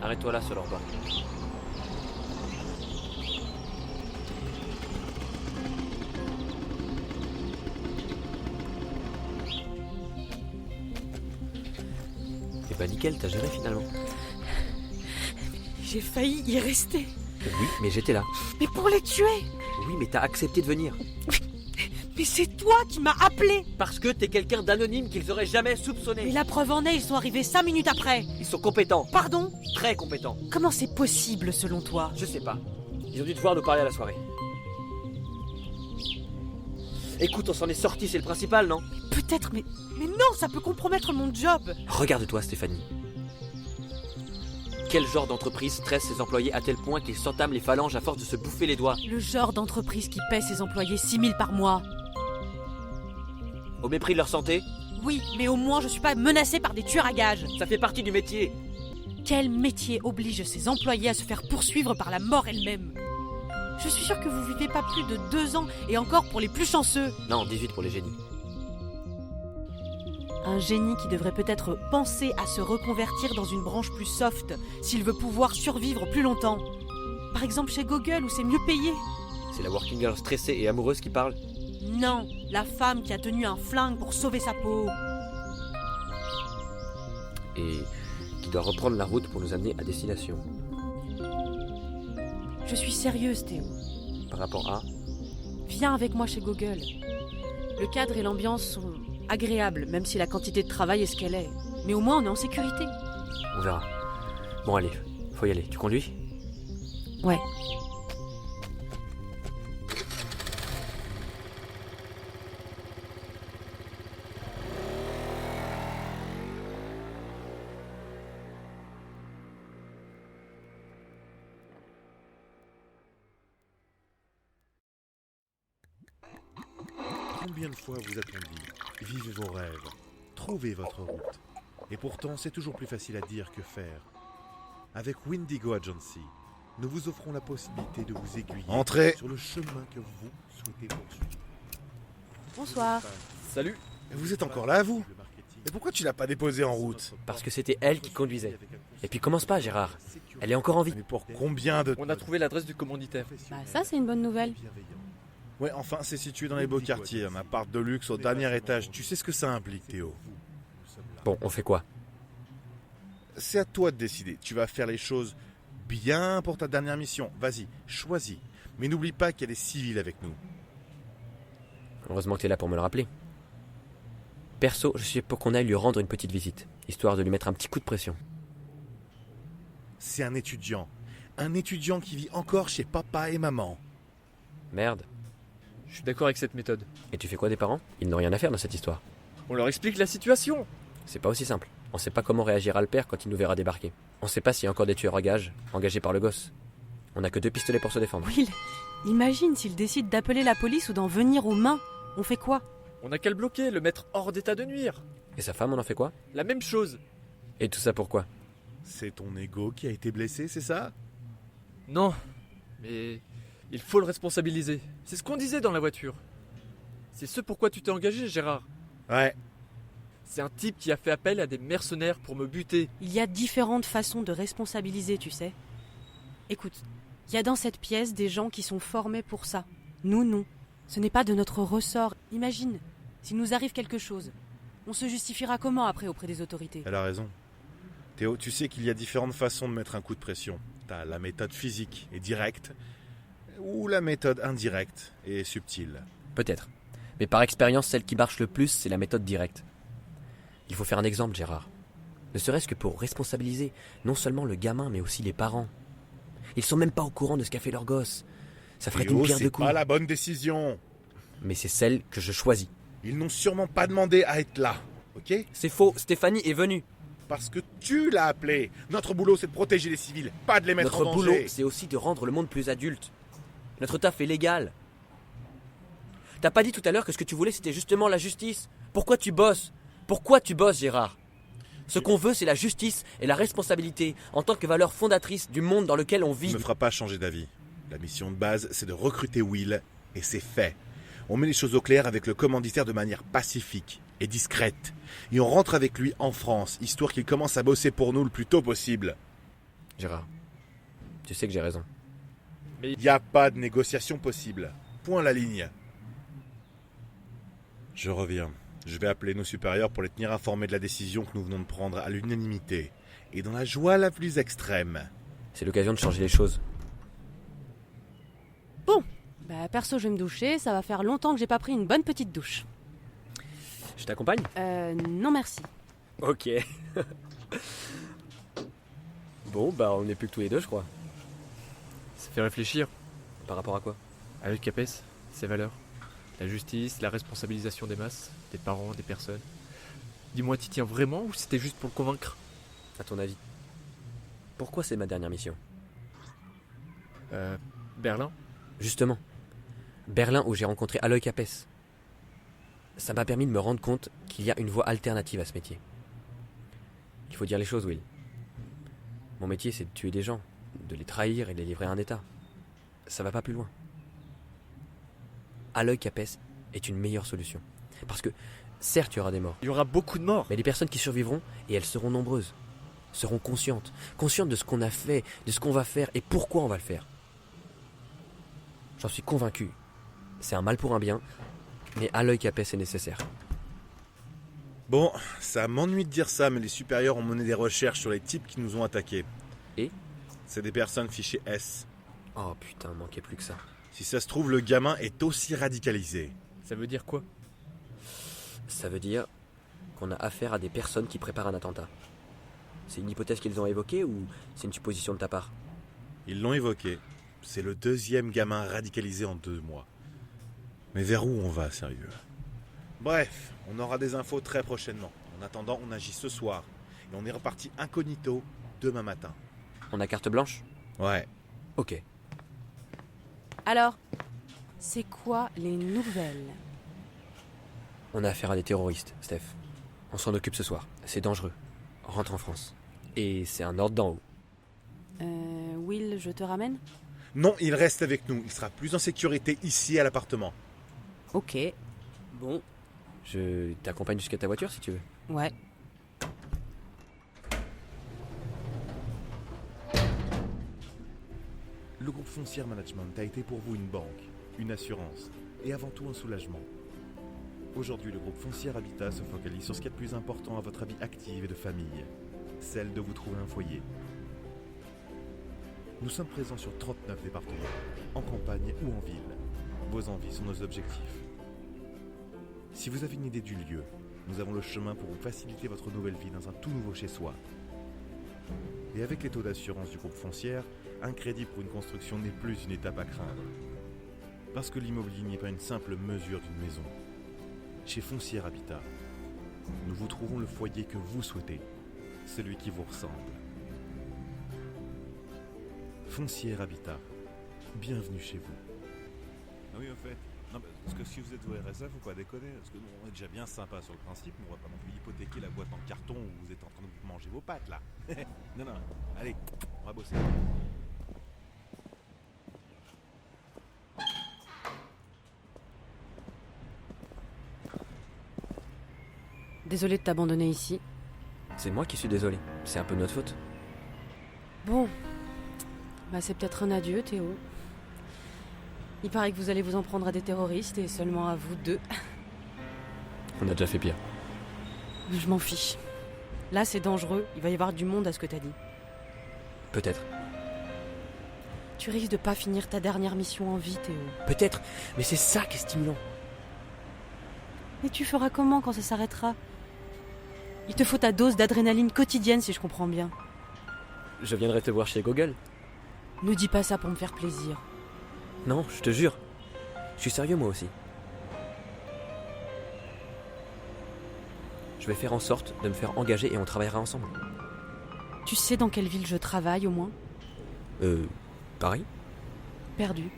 Arrête-toi là sur leur banc. Eh ben nickel, t'as géré finalement. J'ai failli y rester. Oui, mais j'étais là. Mais pour les tuer. Oui, mais t'as accepté de venir. Mais c'est toi qui m'as appelé. Parce que t'es quelqu'un d'anonyme qu'ils auraient jamais Et soupçonné. la preuve en est, ils sont arrivés 5 minutes après. Ils sont compétents. Pardon? Très compétents. Comment c'est possible selon toi? Je sais pas. Ils ont dû devoir nous parler à la soirée. Écoute, on s'en est sorti, c'est le principal, non? Peut-être, mais non, ça peut compromettre mon job. Regarde-toi, Stéphanie. Quel genre d'entreprise stresse ses employés à tel point qu'ils s'entament les phalanges à force de se bouffer les doigts? Le genre d'entreprise qui paie ses employés 6 000 par mois. Au mépris de leur santé? Oui, mais au moins je suis pas menacée par des tueurs à gages. Ça fait partie du métier. Quel métier oblige ses employés à se faire poursuivre par la mort elle-même? Je suis sûre que vous vivez pas plus de 2 ans, et encore pour les plus chanceux. Non, 18 pour les génies. Un génie qui devrait peut-être penser à se reconvertir dans une branche plus soft, s'il veut pouvoir survivre plus longtemps. Par exemple chez Google, où c'est mieux payé. C'est la working girl stressée et amoureuse qui parle. Non, la femme qui a tenu un flingue pour sauver sa peau. Et qui doit reprendre la route pour nous amener à destination. Je suis sérieuse, Théo. Par rapport à... Viens avec moi chez Google. Le cadre et l'ambiance sont agréables, même si la quantité de travail est ce qu'elle est. Mais au moins, on est en sécurité. On verra. Bon allez, faut y aller. Tu conduis? Ouais. Combien de fois vous a-t-on dit « Vivez vos rêves, trouvez votre route ». Et pourtant, c'est toujours plus facile à dire que faire. Avec Windigo Agency, nous vous offrons la possibilité de vous aiguiller Entrez. sur le chemin que vous souhaitez poursuivre. Bonsoir. Salut. Vous êtes encore là, vous? Et pourquoi tu l'as pas déposé en route? Parce que c'était elle qui conduisait. Et puis commence pas, Gérard. Elle est encore en vie. Mais pour combien de... On a trouvé l'adresse du commanditaire. Bah ça, c'est une bonne nouvelle. Ouais, enfin, c'est situé dans les beaux quartiers, un appart de luxe au dernier étage. Tu sais ce que ça implique, Théo? Bon, on fait quoi? C'est à toi de décider. Tu vas faire les choses bien pour ta dernière mission. Vas-y, choisis. Mais n'oublie pas qu'il y a des civils avec nous. Heureusement que t'es là pour me le rappeler. Perso, je suis pour qu'on aille lui rendre une petite visite, histoire de lui mettre un petit coup de pression. C'est un étudiant. Un étudiant qui vit encore chez papa et maman. Merde. Je suis d'accord avec cette méthode. Et tu fais quoi des parents? Ils n'ont rien à faire dans cette histoire. On leur explique la situation. C'est pas aussi simple. On sait pas comment réagira le père quand il nous verra débarquer. On sait pas s'il y a encore des tueurs à gages, engagés par le gosse. On a que 2 pistolets pour se défendre. Will, imagine s'il décide d'appeler la police ou d'en venir aux mains. On fait quoi? On n'a qu'à le bloquer, le mettre hors d'état de nuire. Et sa femme, on en fait quoi? La même chose. Et tout ça pourquoi? C'est ton ego qui a été blessé, c'est ça? Non, mais il faut le responsabiliser. C'est ce qu'on disait dans la voiture. C'est ce pourquoi tu t'es engagé, Gérard. Ouais. C'est un type qui a fait appel à des mercenaires pour me buter. Il y a différentes façons de responsabiliser, tu sais. Écoute, il y a dans cette pièce des gens qui sont formés pour ça. Nous, non. Ce n'est pas de notre ressort. Imagine, s'il nous arrive quelque chose, on se justifiera comment après auprès des autorités? Elle a raison. Théo, tu sais qu'il y a différentes façons de mettre un coup de pression. T'as la méthode physique et directe, ou la méthode indirecte et subtile. Peut-être. Mais par expérience, celle qui marche le plus, c'est la méthode directe. Il faut faire un exemple, Gérard. Ne serait-ce que pour responsabiliser non seulement le gamin, mais aussi les parents. Ils sont même pas au courant de ce qu'a fait leur gosse. Ça ferait une Théo, pierre de c'est coups. pas la bonne décision. Mais c'est celle que je choisis. Ils n'ont sûrement pas demandé à être là, ok? C'est faux, Stéphanie est venue. Parce que tu l'as appelé. Notre boulot, c'est de protéger les civils, pas de les mettre Notre en boulot, danger. c'est aussi de rendre le monde plus adulte. Notre taf est légal. T'as pas dit tout à l'heure que ce que tu voulais, c'était justement la justice? Pourquoi tu bosses? Pourquoi tu bosses, Gérard? Ce qu'on veut, c'est la justice et la responsabilité en tant que valeur fondatrice du monde dans lequel on Tu vit. me feras pas changer d'avis. La mission de base, c'est de recruter Will, et c'est fait. On met les choses au clair avec le commanditaire de manière pacifique et discrète. Et on rentre avec lui en France, histoire qu'il commence à bosser pour nous le plus tôt possible. Gérard, tu sais que j'ai raison. Il n'y a pas de négociation possible. Point la ligne. Je reviens. Je vais appeler nos supérieurs pour les tenir informés de la décision que nous venons de prendre à l'unanimité. Et dans la joie la plus extrême. C'est l'occasion de changer les choses. Bah perso, je vais me doucher, ça va faire longtemps que j'ai pas pris une bonne petite douche. Je t'accompagne? Non merci. Ok. Bon, bah on n'est plus que tous les deux, je crois. Ça fait réfléchir. Par rapport à quoi? Aloy Capes, ses valeurs. La justice, la responsabilisation des masses, des parents, des personnes. Dis-moi, t'y tiens vraiment ou c'était juste pour le convaincre? À ton avis? Pourquoi c'est ma dernière mission? Berlin? Justement. Berlin où j'ai rencontré Aloy Capes. Ça m'a permis de me rendre compte qu'il y a une voie alternative à ce métier. Il faut dire les choses, Will. Mon métier, c'est de tuer des gens, de les trahir et de les livrer à un État. Ça va pas plus loin. Aloy Capes est une meilleure solution. Parce que, certes, il y aura des morts, Il y aura beaucoup de morts. mais les personnes qui survivront, et elles seront nombreuses, seront conscientes de ce qu'on a fait, de ce qu'on va faire et pourquoi on va le faire. J'en suis convaincu. C'est un mal pour un bien, mais Aloy Capes est nécessaire. Bon, ça m'ennuie de dire ça, mais les supérieurs ont mené des recherches sur les types qui nous ont attaqués. Et? C'est des personnes fichées S. Oh putain, manquait plus que ça. Si ça se trouve, le gamin est aussi radicalisé. Ça veut dire quoi? Ça veut dire qu'on a affaire à des personnes qui préparent un attentat. C'est une hypothèse qu'ils ont évoquée ou c'est une supposition de ta part? Ils l'ont évoqué. C'est le deuxième gamin radicalisé en 2 mois. Mais vers où on va, sérieux? Bref, on aura des infos très prochainement. En attendant, on agit ce soir. Et on est reparti incognito demain matin. On a carte blanche? Ouais. Ok. Alors, c'est quoi les nouvelles? On a affaire à des terroristes, Steph. On s'en occupe ce soir. C'est dangereux. Rentre en France. Et c'est un ordre d'en haut. Will, je te ramène? Non, il reste avec nous. Il sera plus en sécurité ici à l'appartement. Ok. Bon. Je t'accompagne jusqu'à ta voiture si tu veux. Ouais. Le groupe Foncière Management a été pour vous une banque, une assurance et avant tout un soulagement. Aujourd'hui, le groupe Foncière Habitat se focalise sur ce qui est le plus important à votre vie active et de famille, celle de vous trouver un foyer. Nous sommes présents sur 39 départements, en campagne ou en ville. Vos envies sont nos objectifs. Si vous avez une idée du lieu, nous avons le chemin pour vous faciliter votre nouvelle vie dans un tout nouveau chez-soi. Et avec les taux d'assurance du groupe Foncière, un crédit pour une construction n'est plus une étape à craindre. Parce que l'immobilier n'est pas une simple mesure d'une maison. Chez Foncière Habitat, nous vous trouvons le foyer que vous souhaitez, celui qui vous ressemble. Foncière Habitat, bienvenue chez vous. Ah oui, en fait, non, parce que si vous êtes au RSA, faut pas déconner, parce que nous, on est déjà bien sympa sur le principe, mais on va pas non plus hypothéquer la boîte en carton où vous êtes en train de vous manger vos pâtes là. Non, non, allez, on va bosser. Désolée de t'abandonner ici. C'est moi qui suis désolé. C'est un peu notre faute. Bon. Bah c'est peut-être un adieu, Théo. Il paraît que vous allez vous en prendre à des terroristes et seulement à vous deux. On a déjà fait pire. Je m'en fiche. Là c'est dangereux, il va y avoir du monde à ce que t'as dit. Peut-être. Tu risques de pas finir ta dernière mission en vie, Théo. Peut-être. Mais c'est ça qui est stimulant. Et tu feras comment quand ça s'arrêtera? Il te faut ta dose d'adrénaline quotidienne si je comprends bien. Je viendrai te voir chez Google. Ne dis pas ça pour me faire plaisir. Non, je te jure. Je suis sérieux moi aussi. Je vais faire en sorte de me faire engager et on travaillera ensemble. Tu sais dans quelle ville je travaille au moins? Paris? Perdu.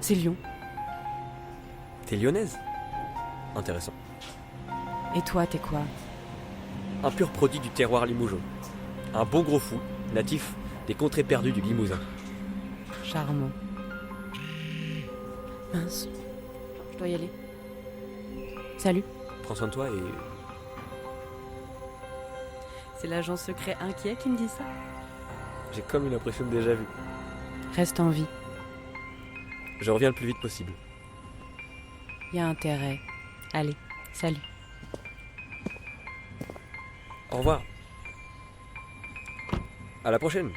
C'est Lyon. T'es lyonnaise? Intéressant. Et toi, t'es quoi? Un pur produit du terroir limougeau. Un bon gros fou, natif des contrées perdues du Limousin. Charmant. Mince. Je dois y aller. Salut. Prends soin de toi et... C'est l'agent secret inquiet qui me dit ça? J'ai comme une impression de déjà vu. Reste en vie. Je reviens le plus vite possible. Y a intérêt. Allez, salut. Au revoir. À la prochaine.